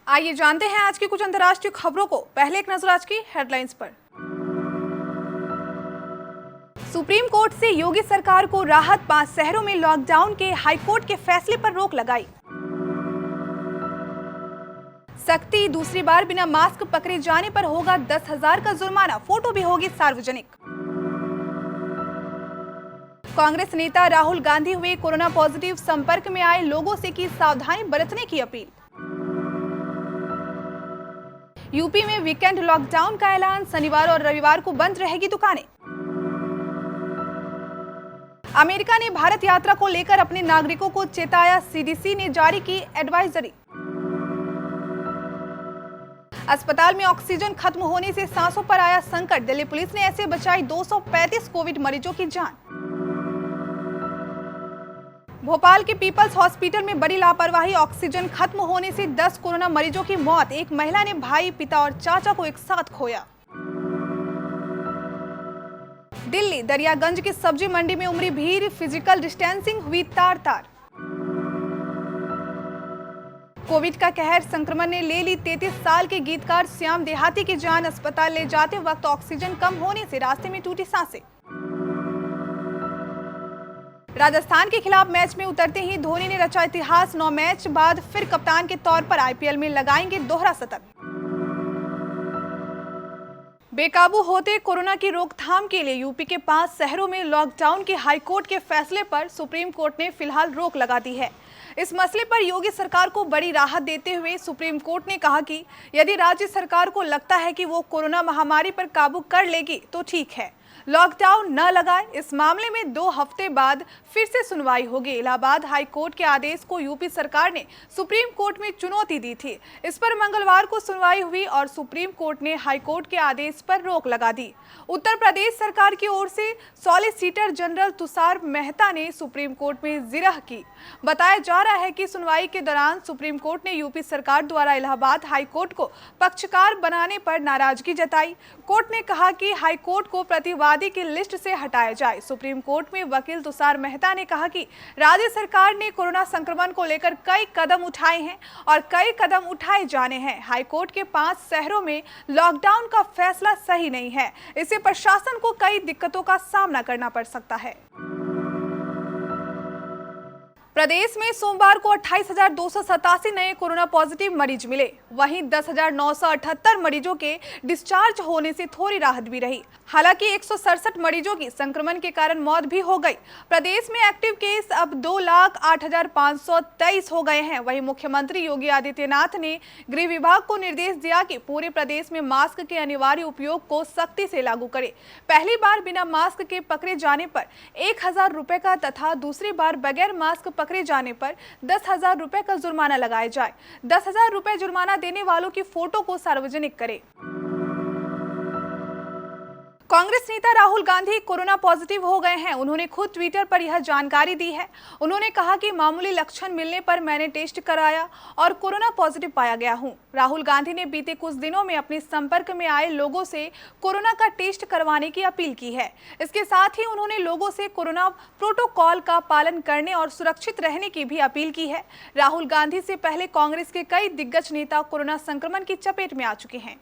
आइए जानते हैं आज की कुछ अंतर्राष्ट्रीय खबरों को। पहले एक नजर आज की हेडलाइंस पर। सुप्रीम कोर्ट से योगी सरकार को राहत, 5 शहरों में लॉकडाउन के हाईकोर्ट के फैसले पर रोक लगाई। सख्ती, दूसरी बार बिना मास्क पकड़े जाने पर होगा 10,000 का जुर्माना, फोटो भी होगी सार्वजनिक। कांग्रेस नेता राहुल गांधी हुए कोरोना पॉजिटिव, संपर्क में आए लोगों से की सावधानी बरतने की अपील। यूपी में वीकेंड लॉकडाउन का ऐलान, शनिवार और रविवार को बंद रहेगी दुकानें। अमेरिका ने भारत यात्रा को लेकर अपने नागरिकों को चेताया, सीडीसी ने जारी की एडवाइजरी। अस्पताल में ऑक्सीजन खत्म होने से सांसों पर आया संकट, दिल्ली पुलिस ने ऐसे बचाई 235 कोविड मरीजों की जान। भोपाल के पीपल्स हॉस्पिटल में बड़ी लापरवाही, ऑक्सीजन खत्म होने से 10 कोरोना मरीजों की मौत, एक महिला ने भाई, पिता और चाचा को एक साथ खोया। दिल्ली दरियागंज की सब्जी मंडी में उमड़ी भीड़, फिजिकल डिस्टेंसिंग हुई तार तार। कोविड का कहर, संक्रमण ने ले ली 33 साल के गीतकार श्याम देहाती की जान, अस्पताल ले जाते वक्त ऑक्सीजन कम होने से रास्ते में टूटी सांसें। राजस्थान के खिलाफ मैच में उतरते ही धोनी ने रचा इतिहास, 9 मैच बाद फिर कप्तान के तौर पर आईपीएल में लगाएंगे दोहरा शतक। बेकाबू होते कोरोना की रोकथाम के लिए यूपी के 5 शहरों में लॉकडाउन के हाईकोर्ट के फैसले पर सुप्रीम कोर्ट ने फिलहाल रोक लगा दी है। इस मसले पर योगी सरकार को बड़ी राहत देते हुए सुप्रीम कोर्ट ने कहा कि यदि राज्य सरकार को लगता है कि वो कोरोना महामारी पर काबू कर लेगी तो ठीक है, लॉकडाउन न लगाए। इस मामले में 2 हफ्ते बाद फिर से सुनवाई होगी। इलाहाबाद हाई कोर्ट के आदेश को यूपी सरकार ने सुप्रीम कोर्ट में चुनौती दी थी। इस पर मंगलवार को सुनवाई हुई और सुप्रीम कोर्ट ने हाई कोर्ट के आदेश पर रोक लगा दी। उत्तर प्रदेश सरकार की ओर से सॉलिसिटर जनरल तुषार मेहता ने सुप्रीम कोर्ट में जिरह की। बताया जा रहा है कि सुनवाई के दौरान सुप्रीम कोर्ट ने यूपी सरकार द्वारा इलाहाबाद हाई कोर्ट को पक्षकार बनाने पर नाराजगी जताई। कोर्ट ने कहा कि हाई कोर्ट को प्रतिवादी की लिस्ट से हटाया जाए। सुप्रीम कोर्ट में वकील तुषार मेहता ने कहा कि राज्य सरकार ने कोरोना संक्रमण को लेकर कई कदम उठाए हैं और कई कदम उठाए जाने हैं। हाई कोर्ट के 5 शहरों में लॉकडाउन का फैसला सही नहीं है, इससे प्रशासन को कई दिक्कतों का सामना करना पड़ सकता है। प्रदेश में सोमवार को 28,287 नए कोरोना पॉजिटिव मरीज मिले, वहीं 10,978 मरीजों के डिस्चार्ज होने से थोड़ी राहत भी रही। हालांकि 167 मरीजों की संक्रमण के कारण मौत भी हो गई। प्रदेश में एक्टिव केस अब 2,08,523 हो गए हैं। वहीं मुख्यमंत्री योगी आदित्यनाथ ने गृह विभाग को निर्देश दिया कि पूरे प्रदेश में मास्क के अनिवार्य उपयोग को सख्ती से लागू करे। पहली बार बिना मास्क के पकड़े जाने पर 1,000 रुपए का तथा दूसरी बार बगैर मास्क पकड़े जाने पर 10,000 रुपए का जुर्माना लगाया जाए। 10,000 रुपए जुर्माना देने वालों की फोटो को सार्वजनिक करें। कांग्रेस नेता राहुल गांधी कोरोना पॉजिटिव हो गए हैं। उन्होंने खुद ट्विटर पर यह जानकारी दी है। उन्होंने कहा कि मामूली लक्षण मिलने पर मैंने टेस्ट कराया और कोरोना पॉजिटिव पाया गया हूं। राहुल गांधी ने बीते कुछ दिनों में अपने संपर्क में आए लोगों से कोरोना का टेस्ट करवाने की अपील की है। इसके साथ ही उन्होंने लोगों से कोरोना प्रोटोकॉल का पालन करने और सुरक्षित रहने की भी अपील की है। राहुल गांधी से पहले कांग्रेस के कई दिग्गज नेता कोरोना संक्रमण की चपेट में आ चुके हैं।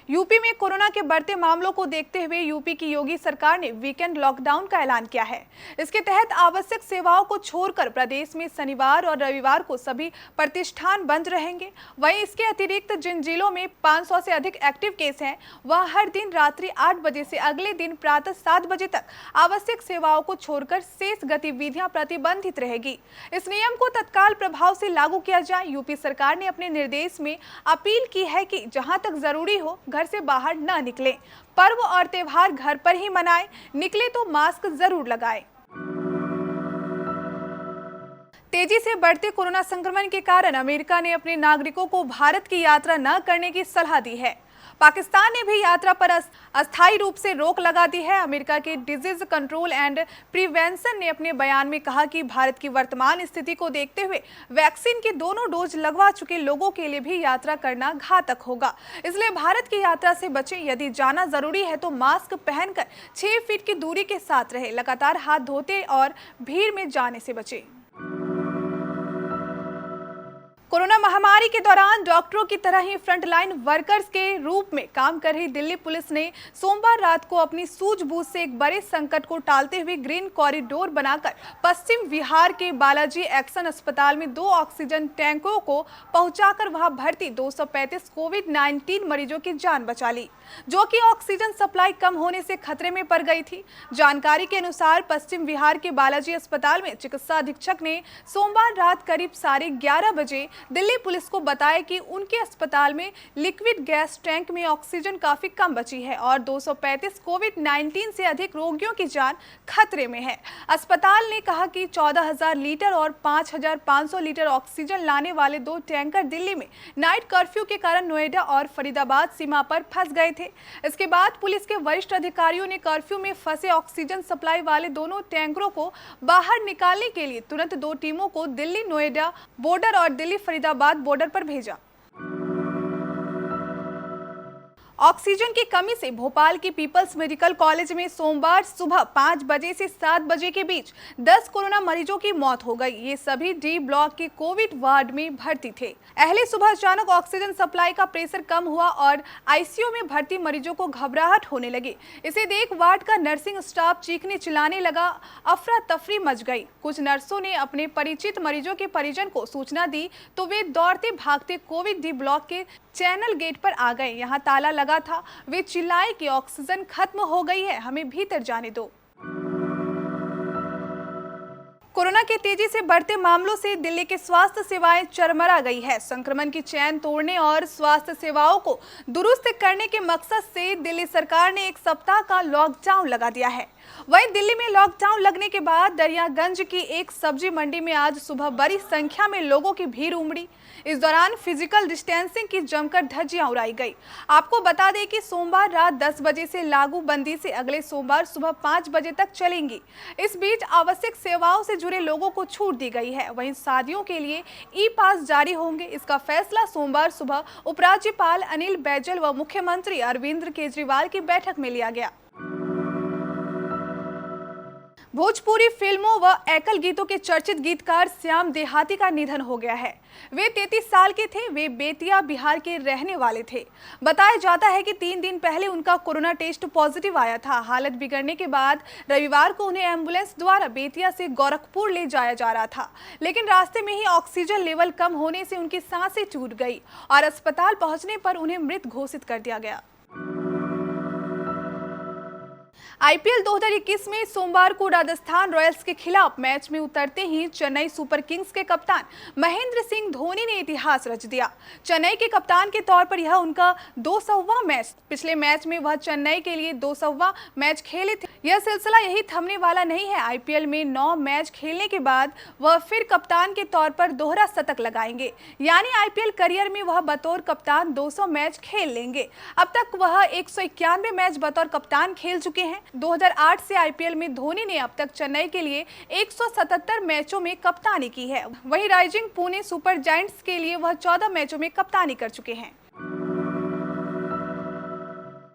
यूपी में कोरोना के बढ़ते मामलों को देखते हुए यूपी की योगी सरकार ने वीकेंड लॉकडाउन का ऐलान किया है। इसके तहत आवश्यक सेवाओं को छोड़कर प्रदेश में शनिवार और रविवार को सभी प्रतिष्ठान बंद रहेंगे। वहीं इसके अतिरिक्त जिन जिलों में 500 से अधिक एक्टिव केस हैं, वहां हर दिन रात्रि 8 बजे से अगले दिन प्रातः 7 बजे तक आवश्यक सेवाओं को छोड़कर शेष गतिविधियां प्रतिबंधित रहेगी। इस नियम को तत्काल प्रभाव से लागू किया जाए। यूपी सरकार ने अपने निर्देश में अपील की है कि जहां तक जरूरी हो घर से बाहर न निकलें, पर्व और त्योहार घर पर ही मनाएं, निकले तो मास्क जरूर लगाएं। तेजी से बढ़ते कोरोना संक्रमण के कारण अमेरिका ने अपने नागरिकों को भारत की यात्रा न करने की सलाह दी है। पाकिस्तान ने भी यात्रा पर अस्थायी रूप से रोक लगा दी है। अमेरिका के डिजीज कंट्रोल एंड प्रिवेंशन ने अपने बयान में कहा कि भारत की वर्तमान स्थिति को देखते हुए वैक्सीन के दोनों डोज लगवा चुके लोगों के लिए भी यात्रा करना घातक होगा, इसलिए भारत की यात्रा से बचें। यदि जाना जरूरी है तो मास्क पहनकर 6 फीट की दूरी के साथ रहे, लगातार हाथ धोते और भीड़ में जाने से बचें। कोरोना महामारी के दौरान डॉक्टरों की तरह ही फ्रंटलाइन वर्कर्स के रूप में काम कर रही दिल्ली पुलिस ने सोमवार रात को अपनी सूझबूझ से एक बड़े संकट को टालते हुए ग्रीन कॉरिडोर बनाकर पश्चिम बिहार के बालाजी एक्शन अस्पताल में 2 ऑक्सीजन टैंकों को पहुंचाकर वहां भर्ती 235 कोविड-19 मरीजों की जान बचा ली, जो कि ऑक्सीजन सप्लाई कम होने से खतरे में पड़ गई थी। जानकारी के अनुसार पश्चिम बिहार के बालाजी अस्पताल में चिकित्सा अधीक्षक ने सोमवार रात करीब 11:30 बजे दिल्ली पुलिस को बताया कि उनके अस्पताल में लिक्विड गैस टैंक में ऑक्सीजन काफी कम बची है और 235 कोविड-19 से अधिक रोगियों की जान खतरे में है। अस्पताल ने कहा कि 14,000 लीटर और 5,500 लीटर ऑक्सीजन लाने वाले 2 टैंकर दिल्ली में नाइट कर्फ्यू के कारण नोएडा और फरीदाबाद सीमा पर फंस गए थे। इसके बाद पुलिस के वरिष्ठ अधिकारियों ने कर्फ्यू में फंसे ऑक्सीजन सप्लाई वाले दोनों टैंकरों को बाहर निकालने के लिए तुरंत 2 टीमों को दिल्ली नोएडा बॉर्डर और दिल्ली फरीदाबाद बॉर्डर पर भेजा। ऑक्सीजन की कमी से भोपाल के पीपल्स मेडिकल कॉलेज में सोमवार सुबह 5 बजे से 7 बजे के बीच 10 कोरोना मरीजों की मौत हो गई। ये सभी डी ब्लॉक के कोविड वार्ड में भर्ती थे। अहले सुबह अचानक ऑक्सीजन सप्लाई का प्रेशर कम हुआ और आईसीयू में भर्ती मरीजों को घबराहट होने लगी। इसे देख वार्ड का नर्सिंग स्टाफ चीखने चिल्लाने लगा, अफरा तफरी मच गई। कुछ नर्सों ने अपने परिचित मरीजों के परिजन को सूचना दी तो वे दौड़ते भागते कोविड डी ब्लॉक के चैनल गेट पर आ गए। यहाँ ताला लगा था। वे चिल्लाए कि ऑक्सीजन खत्म हो गई है, हमें भीतर जाने दो। कोरोना के तेजी से बढ़ते मामलों से दिल्ली की स्वास्थ्य सेवाएं चरमरा गई है। संक्रमण की चेन तोड़ने और स्वास्थ्य सेवाओं को दुरुस्त करने के मकसद से दिल्ली सरकार ने 1 सप्ताह का लॉकडाउन लगा दिया है। वहीं दिल्ली में लॉकडाउन लगने के बाद दरियागंज की एक सब्जी मंडी में आज सुबह बड़ी संख्या में लोगों की भीड़ उमड़ी। इस दौरान फिजिकल डिस्टेंसिंग की जमकर धज्जियां उड़ाई गई। आपको बता दें कि सोमवार रात 10 बजे से लागू बंदी से अगले सोमवार सुबह 5 बजे तक चलेंगी। इस बीच आवश्यक सेवाओं से जुड़े लोगों को छूट दी गई है। वहीं शादियों के लिए ई पास जारी होंगे। इसका फैसला सोमवार सुबह उपराज्यपाल अनिल बैजल व मुख्यमंत्री अरविंद केजरीवाल की बैठक में लिया गया। भोजपुरी फिल्मों व एकल गीतों के चर्चित गीतकार श्याम देहाती का निधन हो गया है। वे 33 साल के थे। वे बेतिया बिहार के रहने वाले थे। बताया जाता है कि 3 दिन पहले उनका कोरोना टेस्ट पॉजिटिव आया था। हालत बिगड़ने के बाद रविवार को उन्हें एम्बुलेंस द्वारा बेतिया से गोरखपुर ले जाया जा रहा था, लेकिन रास्ते में ही ऑक्सीजन लेवल कम होने से उनकी सांसें टूट गई और अस्पताल पहुंचने पर उन्हें मृत घोषित कर दिया गया। आईपीएल 2021 में सोमवार को राजस्थान रॉयल्स के खिलाफ मैच में उतरते ही चेन्नई सुपर किंग्स के कप्तान महेंद्र सिंह धोनी ने इतिहास रच दिया। चेन्नई के कप्तान के तौर पर यह उनका 200वां मैच। पिछले मैच में वह चेन्नई के लिए 200वां मैच खेले थे। यह सिलसिला यही थमने वाला नहीं है। आईपीएल में 9 मैच खेलने के बाद वह फिर कप्तान के तौर पर दोहरा शतक लगाएंगे, यानी आईपीएल करियर में वह बतौर कप्तान 200 मैच खेल लेंगे। अब तक वह 191 मैच बतौर कप्तान खेल चुके हैं। 2008 से आईपीएल में धोनी ने अब तक चेन्नई के लिए 177 मैचों में कप्तानी की है। वहीं राइजिंग पुणे सुपर जायंट्स के लिए वह 14 मैचों में कप्तानी कर चुके हैं।